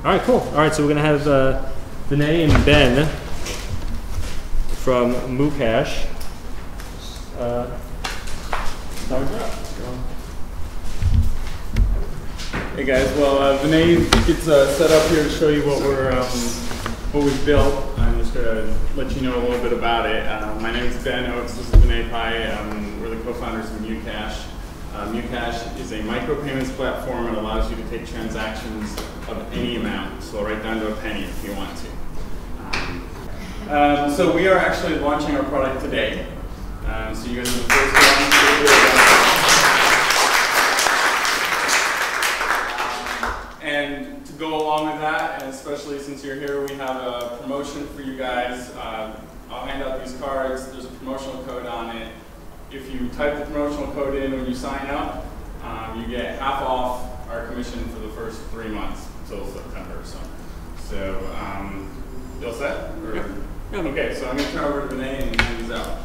All right, cool. All right, so we're gonna have Vinay and Ben from MuCash. Hey guys, well Vinay gets set up here to show you what we've built. I'm just gonna let you know a little bit about it. My name is Ben Oaks. This is Vinay Pai. We're the co-founders of MuCash. MuCash is a micropayments platform. It allows you to take transactions of any amount, so right down to a penny if you want to. So we are actually launching our product today. So you guys are the first ones to hear about it. And to go along with that, and especially since you're here, we have a promotion for you guys. I'll hand out these cards. There's a promotional code on it. If you type the promotional code in when you sign up, you get half off our commission for the first 3 months until September or so. So, you all set? Yep. Okay, so I'm going to turn over to Vinay and hand these out.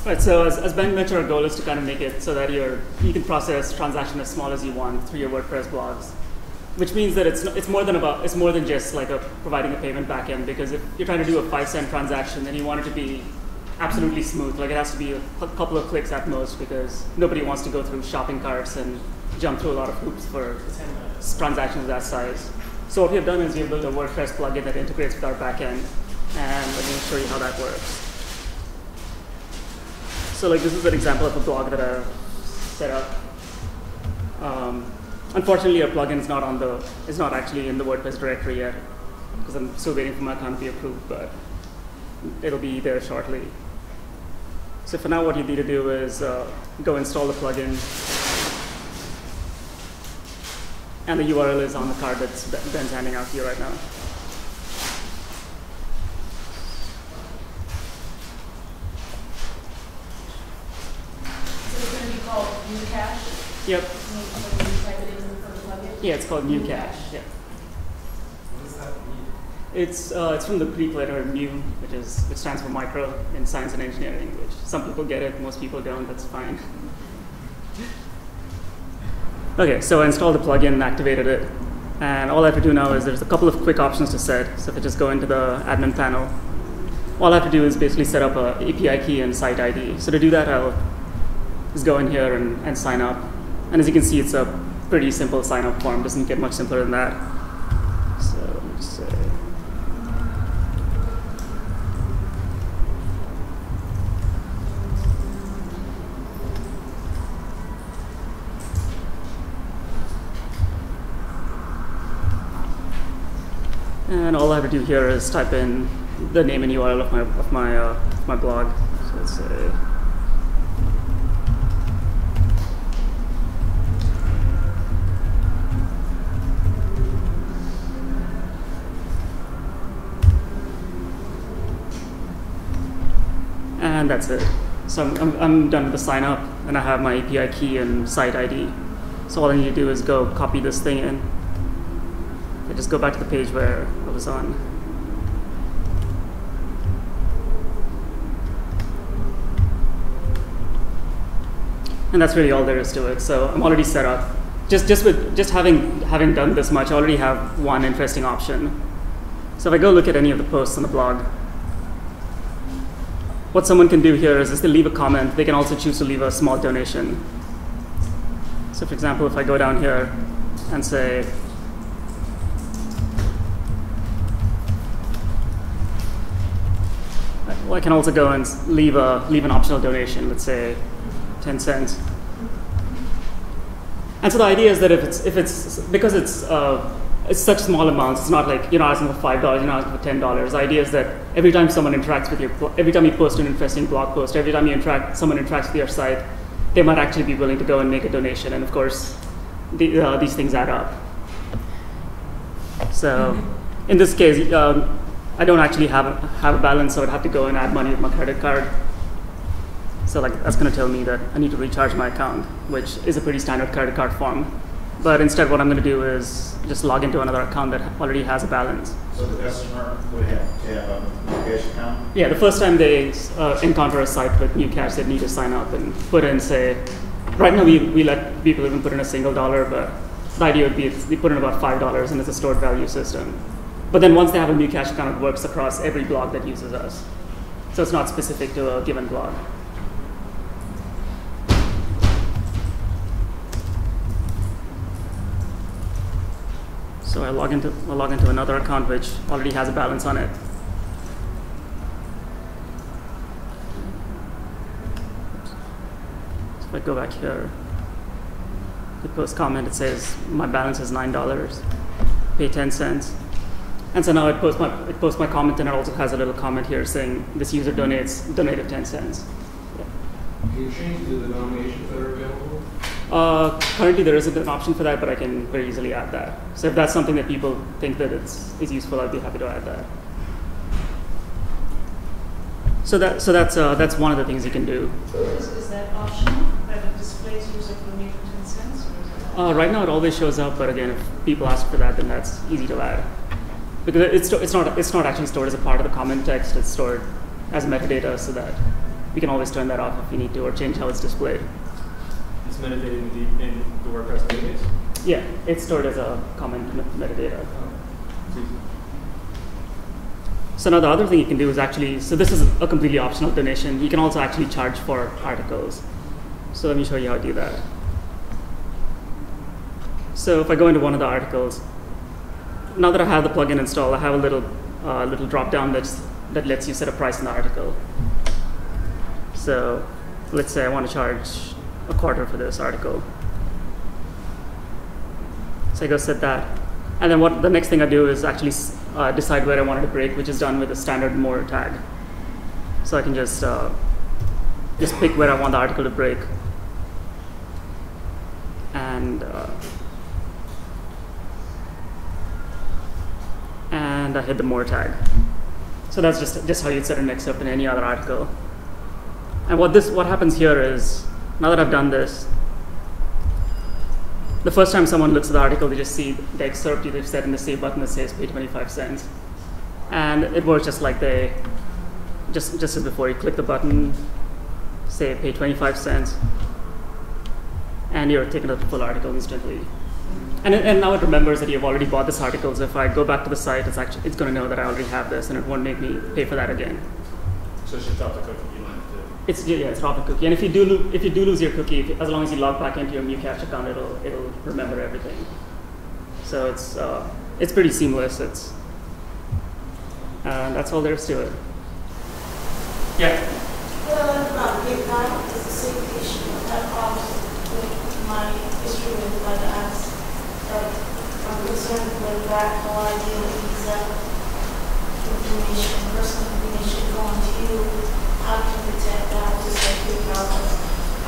Right, so as Ben mentioned, our goal is to kind of make it so that you can process transactions as small as you want through your WordPress blogs, which means that it's more than just like providing a payment backend. Because if you're trying to do a 5-cent transaction, then you want it to be absolutely smooth. Like it has to be a couple of clicks at most, because nobody wants to go through shopping carts and jump through a lot of hoops for transactions that size. So what we have done is we have built a WordPress plugin that integrates with our backend, and let me show you how that works. So like this is an example of a blog that I've set up. Unfortunately, our plugin is not actually in the WordPress directory yet, because I'm still waiting for my account to be approved, but it'll be there shortly. So for now, what you need to do is go install the plugin, and the URL is on the card that's Ben's handing out to you right now. MuCash? Yep. Can you type it in for the plugin? Yeah, it's called MuCash. Yeah. What does that mean? It's from the Greek letter mu, which stands for micro in science and engineering. Which some people get it, most people don't. That's fine. Okay, so I installed the plugin and activated it, and all I have to do now is there's a couple of quick options to set. So if I just go into the admin panel, all I have to do is basically set up a API key and site ID. So to do that, I'll just go in here and sign up. And as you can see, it's a pretty simple sign up form. Doesn't get much simpler than that. So let me just say. And all I have to do here is type in the name and URL of my blog. So let's say. And that's it. So I'm done with the sign up, and I have my API key and site ID. So all I need to do is go copy this thing in. I just go back to the page where I was on. And that's really all there is to it. So I'm already set up. Just having done this much, I already have one interesting option. So if I go look at any of the posts on the blog, what someone can do here is they leave a comment. They can also choose to leave a small donation. So for example, if I go down here and say, well, I can also go and leave an optional donation, let's say 10 cents. And so the idea is that because it's such small amounts, it's not like you're not asking for $5, you're not asking for $10. The idea is that every time someone interacts with every time you post an interesting blog post, every time someone interacts with your site, they might actually be willing to go and make a donation. And of course, these things add up. So in this case, I don't actually have a balance, so I'd have to go and add money with my credit card. So like that's going to tell me that I need to recharge my account, which is a pretty standard credit card form. But instead, what I'm going to do is just log into another account that already has a balance. So the customer would have to have a MuCash account? Yeah, the first time they encounter a site with MuCash, they need to sign up and put in, say, right now we let people even put in a $1, but the idea would be they put in about $5 and it's a stored value system. But then once they have a MuCash account, it works across every blog that uses us. So it's not specific to a given blog. So I log into another account which already has a balance on it. So if I go back here, the post comment, it says my balance is $9, pay 10 cents. And so now it posts my comment, and it also has a little comment here saying this user donated 10 cents. Yeah. Can you change the denominations that are available? Currently there isn't an option for that, but I can very easily add that. So if that's something that people think that is useful, I'd be happy to add that. So that's one of the things you can do. Is that optional, that it displays user donated 10 cents? Or is it Right now it always shows up, but again, if people ask for that, then that's easy to add. Because it's not actually stored as a part of the comment text, it's stored as metadata, so that we can always turn that off if we need to, or change how it's displayed. It's metadata in the WordPress database? Yeah, it's stored as a comment metadata. So now the other thing you can do is actually, so this is a completely optional donation. You can also actually charge for articles. So let me show you how to do that. So if I go into one of the articles, now that I have the plugin installed, I have a little drop down that lets you set a price in the article. So let's say I want to charge $0.25 for this article. So I go set that. And then the next thing I do is actually decide where I want it to break, which is done with a standard more tag. So I can just pick where I want the article to break. And I hit the more tag. So that's just how you'd set an excerpt in any other article. And what happens here is, now that I've done this, the first time someone looks at the article, they just see the excerpt you've set in the save button that says pay 25 cents. And it works just like just as before. You click the button, say pay 25 cents, and you're taken to the full article instantly. And now it remembers that you've already bought this article, so if I go back to the site, it's going to know that I already have this, and it won't make me pay for that again. So it's just off the cookie. You don't have to. It's off the cookie. And if you do lose your cookie, as long as you log back into your MuCash account, it'll remember everything. So it's pretty seamless. That's all there is to it. Yeah. PayPal is the same issue that with my history with my apps. I'm concerned with that whole idea of visa information, personal information going to you. How can you protect that? Just like PayPal.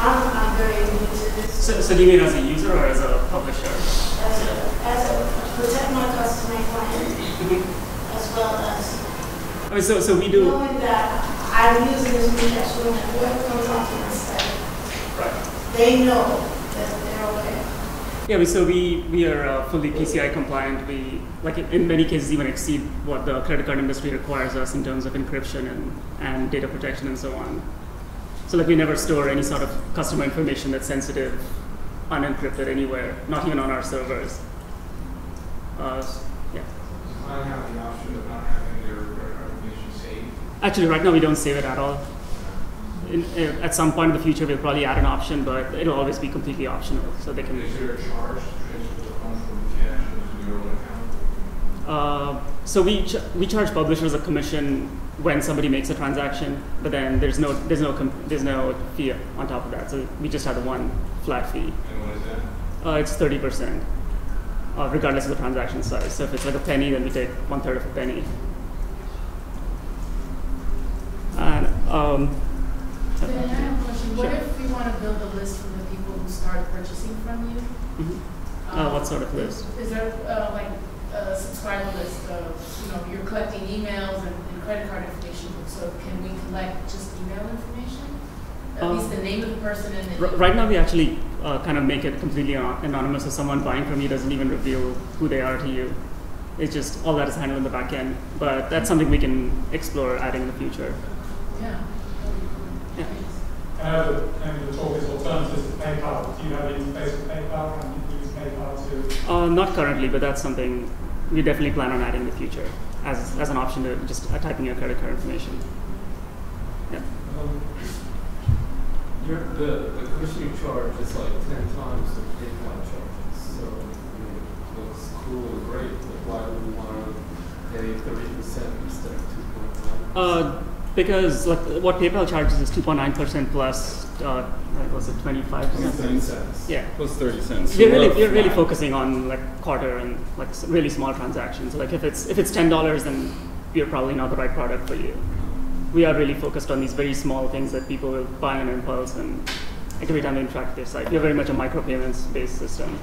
I'm very new to this. So do you mean as a user or as a publisher? As a protect my customer client, as well as. I mean, so we do. Knowing that I'm using this MuCash when whoever comes onto my site, Right. they know that they're okay. Yeah, so we are fully PCI compliant. We, like in many cases, even exceed what the credit card industry requires us in terms of encryption and data protection and so on. So like we never store any sort of customer information that's sensitive, unencrypted anywhere, not even on our servers. Yeah. I have the option of not having their information saved. Actually, right now we don't save it at all. At some point in the future, we'll probably add an option, but it'll always be completely optional, so they can. Is there a charge to transfer the funds from cash into your own account? So we charge publishers a commission when somebody makes a transaction, but then there's no fee on top of that. So we just have the one flat fee. And what is that? It's 30%, regardless of the transaction size. So if it's like a penny, then we take 1/3 of a penny. And Ben, I have a question. What Sure. if we want to build a list for the people who start purchasing from you? what sort of list? Is there like a subscriber list of, you're collecting emails and credit card information, so can we collect just email information? At least the name of the person and the Right now we actually kind of make it completely anonymous, so someone buying from you doesn't even reveal who they are to you. It's just all that is handled in the back end, but that's something we can explore adding in the future. Yeah. Yeah. The talk is alternatives to PayPal. Do you have an interface with PayPal? Can you use PayPal to Not currently, but that's something we definitely plan on adding in the future as an option to just type in your credit card information. Yeah. The commission you charge is like 10 times the PayPal charges. So it looks cool and great, but why would we want to pay 30% instead of 2.9%? Because like what PayPal charges is 2.9% plus, like was it 25%? 30 cents. Yeah. Plus 30 cents. We're really focusing on like quarter and like really small transactions. Like if it's $10, then we're probably not the right product for you. We are really focused on these very small things that people will buy on impulse and every time they interact with their site. We're very much a micropayments based system.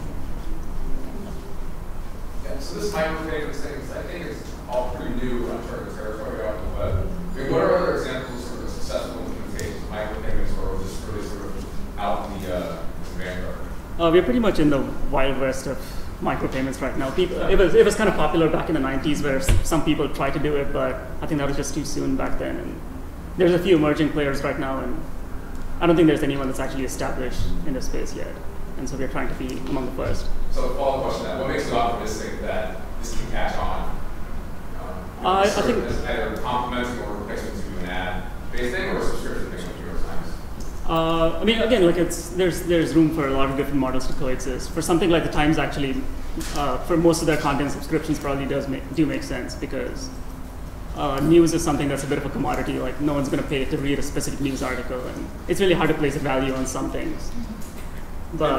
Yeah, so this micropayments thing, I think it's all pretty new uncharted territory on the web. I mean, what are other examples of successful implementations of micropayments, or just really sort of out in the vanguard? We're pretty much in the wild west of micropayments right now. It was kind of popular back in the 90s where some people tried to do it, but I think that was just too soon back then. And there's a few emerging players right now, and I don't think there's anyone that's actually established in this space yet. And so we're trying to be among the first. So the follow-up question to that, what makes you optimistic that this can catch on? I think as either complementing or replacement to an ad-based thing or a subscription thing like New York Times? I mean, again, like there's room for a lot of different models to coexist. For something like the Times, actually, for most of their content, subscriptions probably do make sense because news is something that's a bit of a commodity. Like no one's going to pay to read a specific news article, and it's really hard to place a value on some things. But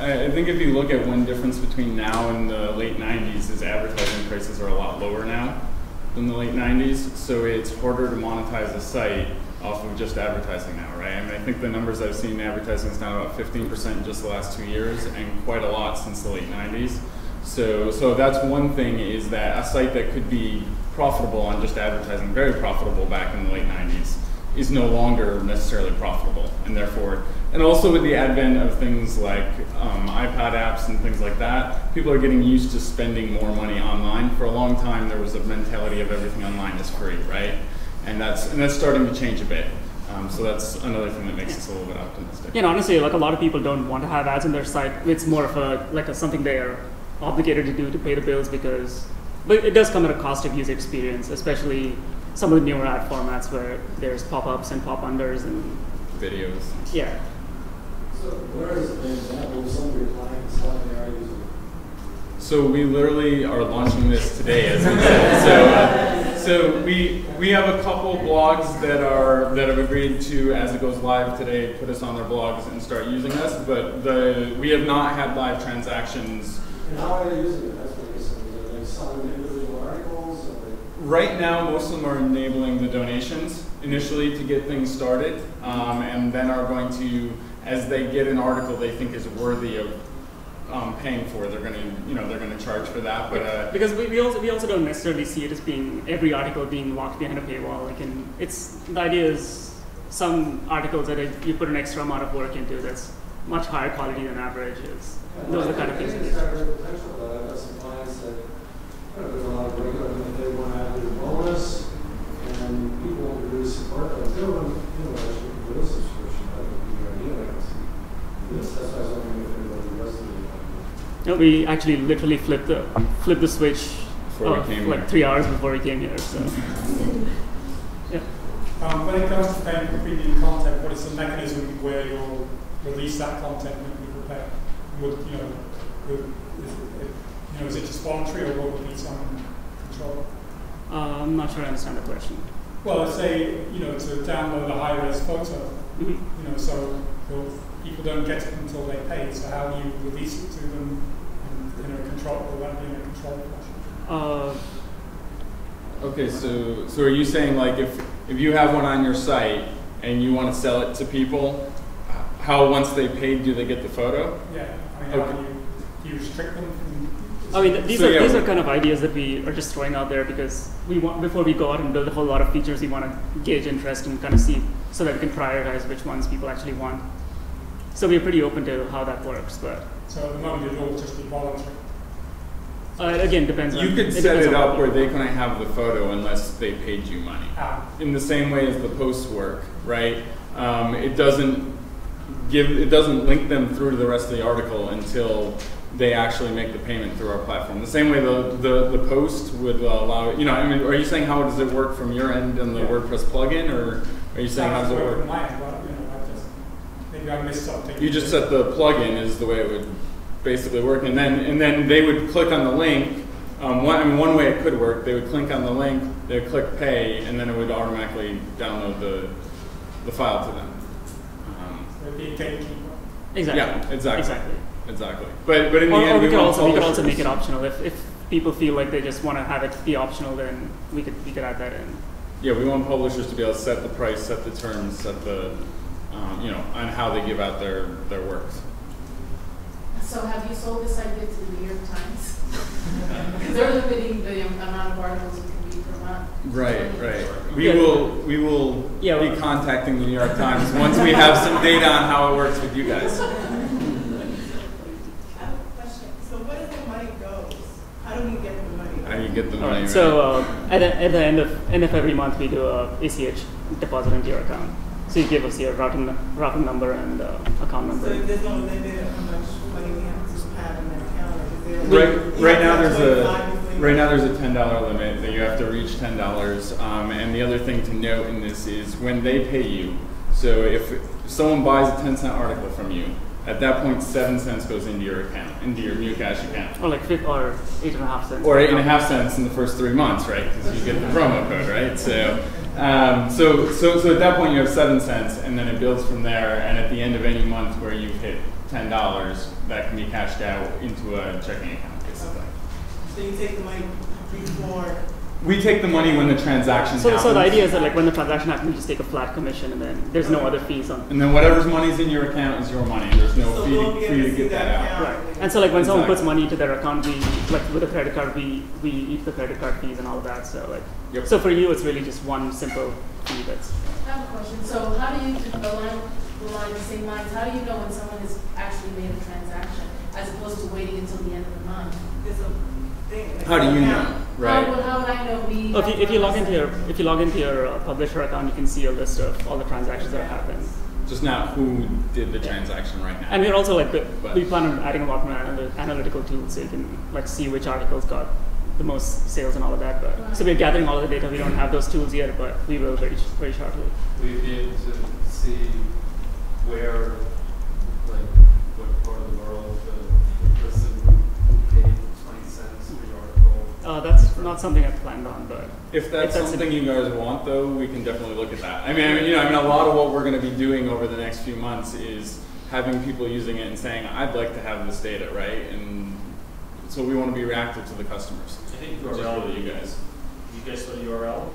I think if you look at one difference between now and the late 90s is advertising prices are a lot lower now than the late 90s, so it's harder to monetize a site off of just advertising now, right? I mean, I think the numbers I've seen in advertising is down about 15% in just the last 2 years, and quite a lot since the late 90s. So that's one thing, is that a site that could be profitable on just advertising, very profitable back in the late 90s, is no longer necessarily profitable, and therefore, and also with the advent of things like iPad apps and things like that, people are getting used to spending more money online. For a long time, there was a mentality of everything online is free, right? And that's starting to change a bit. So that's another thing that makes us a little bit optimistic. Yeah, and honestly, like a lot of people don't want to have ads on their site. It's more of something they are obligated to do to pay the bills but it does come at a cost of user experience, especially some of the newer ad formats where there's pop-ups and pop-unders and videos. Yeah. So where is an example of some of your clients how they are using it? So we literally are launching this today, as we said. So we have a couple blogs that have agreed to, as it goes live today, put us on their blogs and start using us. But we have not had live transactions. And how are they using it? That's what you're saying. Are they selling individual articles? Right now, most of them are enabling the donations initially to get things started, and then are going to, as they get an article they think is worthy of paying for, they're going to charge for that. But because we also don't necessarily see it as being every article being locked behind a paywall. Like, the idea is some articles that if you put an extra amount of work into, that's much higher quality than average is. Those are the kind of things. It's got great potential, but I've got some clients that there's a lot of regular, they want to add a bonus, and people want to really support them too. And I should do a subscription. That would be the idea. I can see this. That's why I was wondering if anybody the rest of it. No, we actually literally flipped the switch before we came like 3 hours before we came here. So, yeah. When it comes to paying for premium content, what is the mechanism where you'll release that content when people pay? Is it just voluntary, or will there be some control? I'm not sure I understand the question. Well, let's say to download a high-res photo, so people don't get it until they pay. So how do you release it to them? And control, will that be in a control fashion? Okay, so are you saying, like, if you have one on your site and you want to sell it to people, how once they paid do they get the photo? Yeah, I mean, okay. How do you restrict them from? I mean, these are kind of ideas that we are just throwing out there because we want, before we go out and build a whole lot of features, we want to gauge interest and kind of see so that we can prioritize which ones people actually want. So we're pretty open to how that works, but. So at the moment it'll all just be voluntary. Again, depends. You could set it up where they couldn't have the photo unless they paid you money. In the same way as the posts work, right? It doesn't link them through to the rest of the article until they actually make the payment through our platform. The same way the post would allow, you know, I mean, are you saying how does it work from your end on the WordPress plugin, or are you saying how does it work? From my end, but, you know, maybe I missed something. You just set the plugin is the way it would basically work, and then they would click on the link. One way it could work, they would click on the link, they would click pay, and then it would automatically download the file to them. So it'd be a gatekeeper. Exactly. Yeah, exactly. Exactly. But in the end, we could also make it optional. If people feel like they just want to have it be optional, then we could add that in. Yeah, we want publishers to be able to set the price, set the terms, set the you know, on how they give out their works. So have you sold this idea to the New York Times? Because they're limiting the amount of articles you can read per month. Right. We will be contacting the New York Times once we have some data on how it works with you guys. I have a question. So where does the money go? How do we get the money? How do you get the money? Right. So at the end of every month, we do a ACH deposit into your account. So you give us your routing number and account number. So if there's no limit of how much money we have to have in that account? Right now there's a $10 limit that you have to reach $10. And the other thing to note in this is when they pay you. So if someone buys a 10-cent article from you, at that point 7 cents goes into your account, into your MuCash account. Or like 8.5 cents. Or 8.5 cents in the first 3 months, right? Because you get the promo code, right? So at that point you have 7 cents, and then it builds from there. And at the end of any month where you've hit $10, that can be cashed out into a checking account, basically. So you take the money before? We take the money when the transaction happens. So the idea is that like when the transaction happens, you just take a flat commission, and then there's no other fees on. And then whatever's money's in your account is your money. There's no fee to get that out. Right. And so like when someone puts money into their account, we like with a credit card, we eat the credit card fees and all of that. So like, so for you, it's really just one simple fee. I have a question. So how do you along the same lines? How do you know when someone has actually made a transaction as opposed to waiting until the end of the month? How do you know? Right. How would I know? If you log into your publisher account, you can see a list of all the transactions that have happened. Just not who did the transaction right now. And we're also like we plan on adding a lot more analytical tools, so you can like see which articles got the most sales and all of that. But so we're gathering all of the data. We don't have those tools yet, but we will very shortly. Will you be able to see where, like, what part of the world the person who paid 20 cents for your article? That's not something I've planned on, but if that's something you guys want, though, we can definitely look at that. I mean, a lot of what we're going to be doing over the next few months is having people using it and saying, "I'd like to have this data," right? And so we want to be reactive to the customers. I think URL. You guys. You guys saw the URL.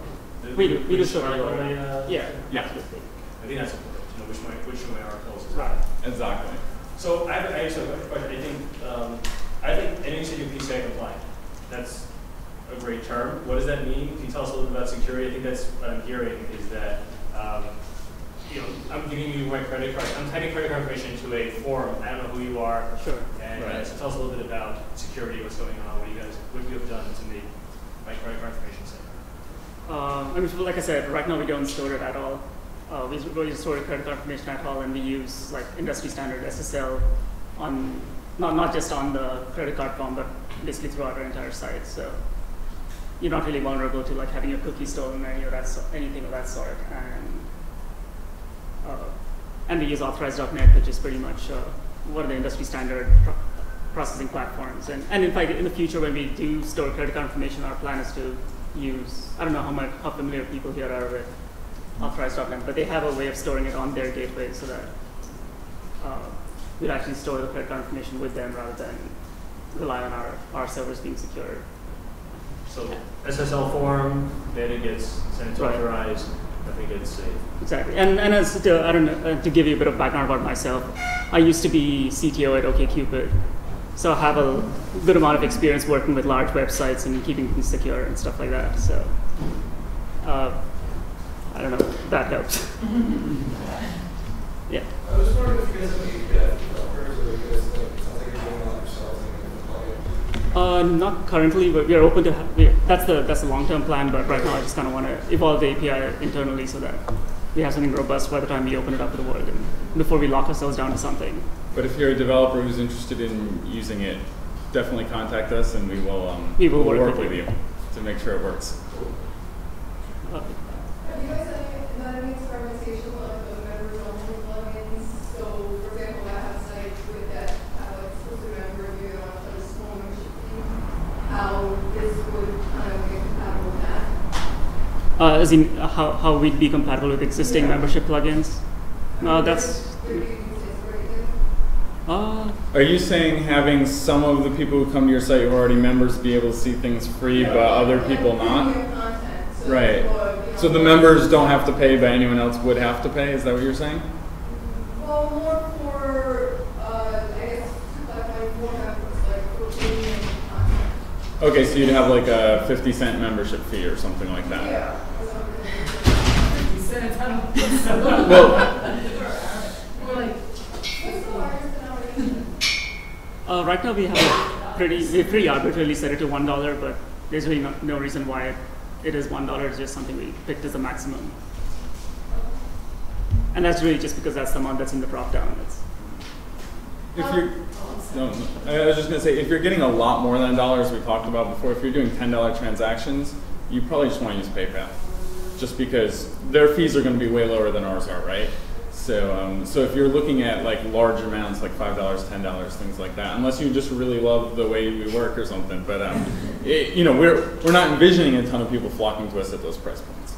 We do store the URL. Yeah. Absolutely. I think that's important. You know, which of my articles. Right. Exactly. So I actually have a question. I think you said you're PCI compliant. That's a great term. What does that mean? Can you tell us a little bit about security? I think that's what I'm hearing is that I'm giving you my credit card. I'm typing credit card information into a form. I don't know who you are. Sure. And so tell us a little bit about security. What's going on? What you have done to make my credit card information safe? I mean, like I said, right now we don't store it at all. We don't store credit card information at all, and we use like industry standard SSL on not just on the credit card form, but basically throughout our entire site. So you're not really vulnerable to like having your cookies stolen or anything of that sort. And we use authorized.net, which is pretty much one of the industry standard processing platforms. And in fact, in the future, when we do store credit card information, our plan is to use, I don't know how familiar people here are with authorized.net, but they have a way of storing it on their gateway so that we'd actually store the credit card information with them rather than rely on our servers being secured. So SSL form, data gets sent to authorized, nothing gets saved. Exactly. And as to give you a bit of background about myself, I used to be CTO at OkCupid. So I have a good amount of experience working with large websites and keeping things secure and stuff like that. So I don't know, that helps. Yeah. I was wondering if you guys have any developers or you guys sounds like you're doing a lot yourselves and not currently, but we are open to that's the long-term plan, but right now I just kind of want to evolve the API internally so that we have something robust by the time we open it up to the world and before we lock ourselves down to something. But if you're a developer who's interested in using it, definitely contact us, and we will work with you to make sure it works. Have you guys done any experimentation with the members only plugins? So, for example, I have sites with that have like exclusive member if you want to put a small membership fee. How this would kind of be compatible with that? As in how we'd be compatible with existing membership plugins? That's. Are you saying having some of the people who come to your site who are already members be able to see things free, but other people not? Right. So the members don't have to pay, but anyone else would have to pay? Is that what you're saying? Well, more for, I guess, like more members, like for premium content. Okay, so you'd have like a 50-cent membership fee or something like that. Yeah. 50 cents, I don't think so. Well, We're like, what's the largest denomination? Right now we have we pretty arbitrarily set it to $1, but there's really no reason why it is $1. It's just something we picked as a maximum. And that's really just because that's the amount that's in the drop down. if you're, no, I was just going to say, if you're getting a lot more than $1, as we talked about before, if you're doing $10 transactions, you probably just want to use PayPal, just because their fees are going to be way lower than ours are, right? So, so if you're looking at like large amounts, like $5, $10, things like that, unless you just really love the way we work or something, but you know, we're not envisioning a ton of people flocking to us at those price points.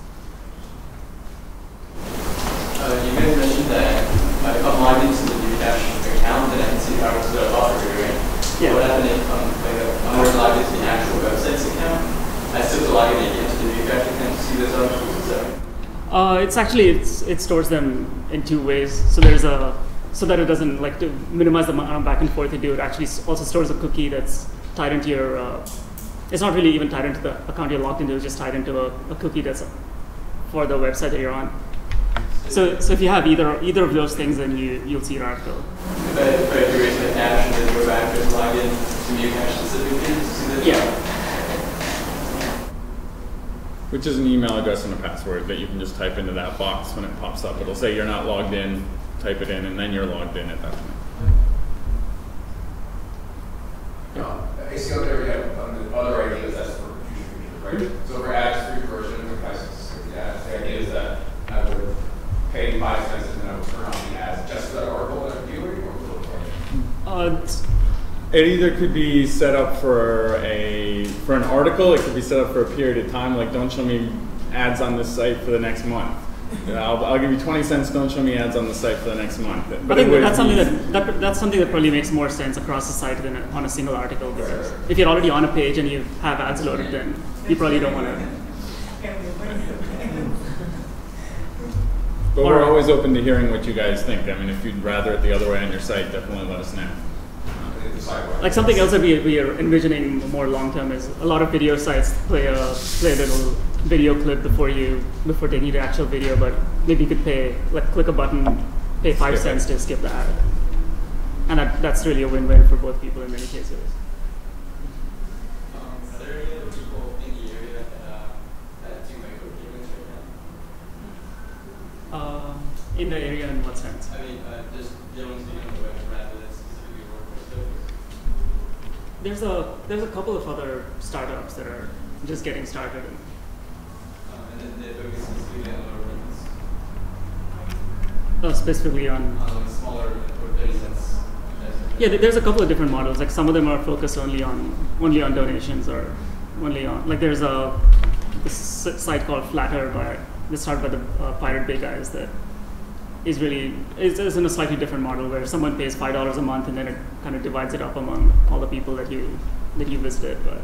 You guys mentioned that if I'm logged into the MuCash account, then I can see how it's set up operator, right? Yeah. What happened if I'm already logged into the actual website's account? I still have to log in into the MuCash account to see those articles, etc. It's actually it stores them in two ways. So there's so that it doesn't, like, to minimize the amount of back and forth you do. It actually also stores a cookie that's tied into your. It's not really even tied into the account you're logged into. It's just tied into a cookie that's for the website that you're on. So if you have either of those things, then you'll see your article. If I do raise my cache and then go back and log in to MuCash specifically to see that. Yeah. Which is an email address and a password that you can just type into that box when it pops up. It'll say you're not logged in, type it in, and then you're logged in at that point. I see out there we have other ideas that's for future features, right? So for ads, free version, the price is ads. The idea is that I would pay 5 cents and then I would turn on the ads just for that article that I'm viewing, or it either could be set up for an article. It could be set up for a period of time. Like, don't show me ads on this site for the next month. I'll give you 20 cents. Don't show me ads on the site for the next month. But I think that's something that probably makes more sense across the site than on a single article. Because if you're already on a page and you have ads loaded, then you probably don't want to. But we're always open to hearing what you guys think. I mean, if you'd rather it the other way on your site, definitely let us know. Like, something else that we are envisioning more long term is a lot of video sites play a little video clip before taking you to actual video, but maybe you could click a button, pay 5 cents to skip the ad, and that's really a win-win for both people in many cases. Are there any other people in the area that do micropayments right now? In the area, in what sense? I mean, just generally speaking on the web rather than specifically WordPress focused. There's a couple of other startups that are just getting started. And then they focus specifically on lower Specifically on smaller or 30 cents. Yeah, there's a couple of different models. Like, some of them are focused only on donations, or only on, like, there's this site called Flatter that's started by the Pirate Bay guys that is in a slightly different model where someone pays $5 a month and then it kind of divides it up among all the people that you visited. But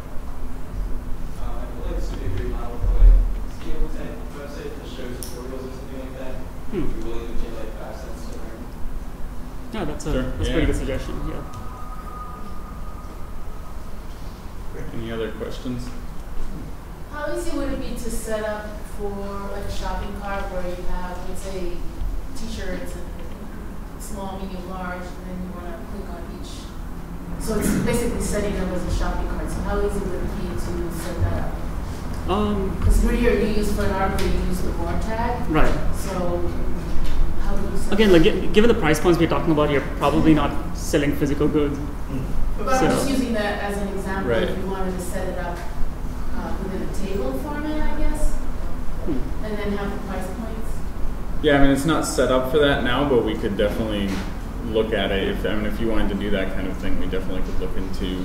I feel like this would be a great model for like scale type website that shows tutorials or something like that. If you're willing to pay like 5 cents to learn. Yeah, that's a pretty good suggestion. Yeah. Any other questions? How easy would it be to set up for like a shopping cart where you have, let's say, t-shirts and small, medium, large, and then you want to click on each. So it's basically setting them as a shopping cart. So how easy would it be to set that up? Because you use for an article, you use the bar tag. Right. So how do you set Again, it like up? given the price points we're talking about, you're probably not selling physical goods. But I'm So- just using that as an example, Right. if you wanted to set it up within a table format, I guess, and then have the price points. Yeah, I mean, it's not set up for that now, but we could definitely look at it. If you wanted to do that kind of thing, we definitely could look into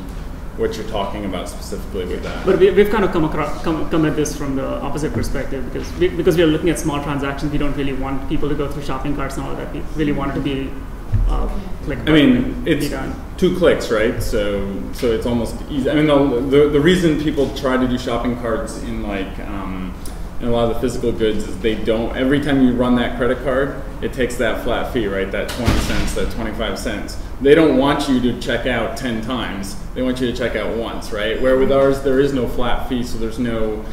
what you're talking about specifically with that. But we've kind of come at this from the opposite perspective because we are looking at small transactions. We don't really want people to go through shopping carts and all that. We really want it to be click. I mean, it's be done. 2 clicks, right? So it's almost easy. I mean, the reason people try to do shopping carts in in a lot of the physical goods is they don't. Every time you run that credit card, it takes that flat fee, right? That 20 cents, that 25 cents. They don't want you to check out 10 times. They want you to check out once, right? Where with ours, there is no flat fee, so there's no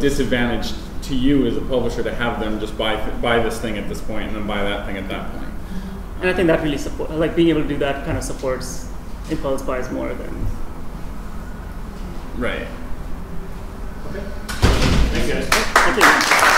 disadvantage to you as a publisher to have them just buy this thing at this point and then buy that thing at that point. And I think that really like being able to do that kind of supports impulse buys more than. Right. Okay. Thanks, guys. Thank you.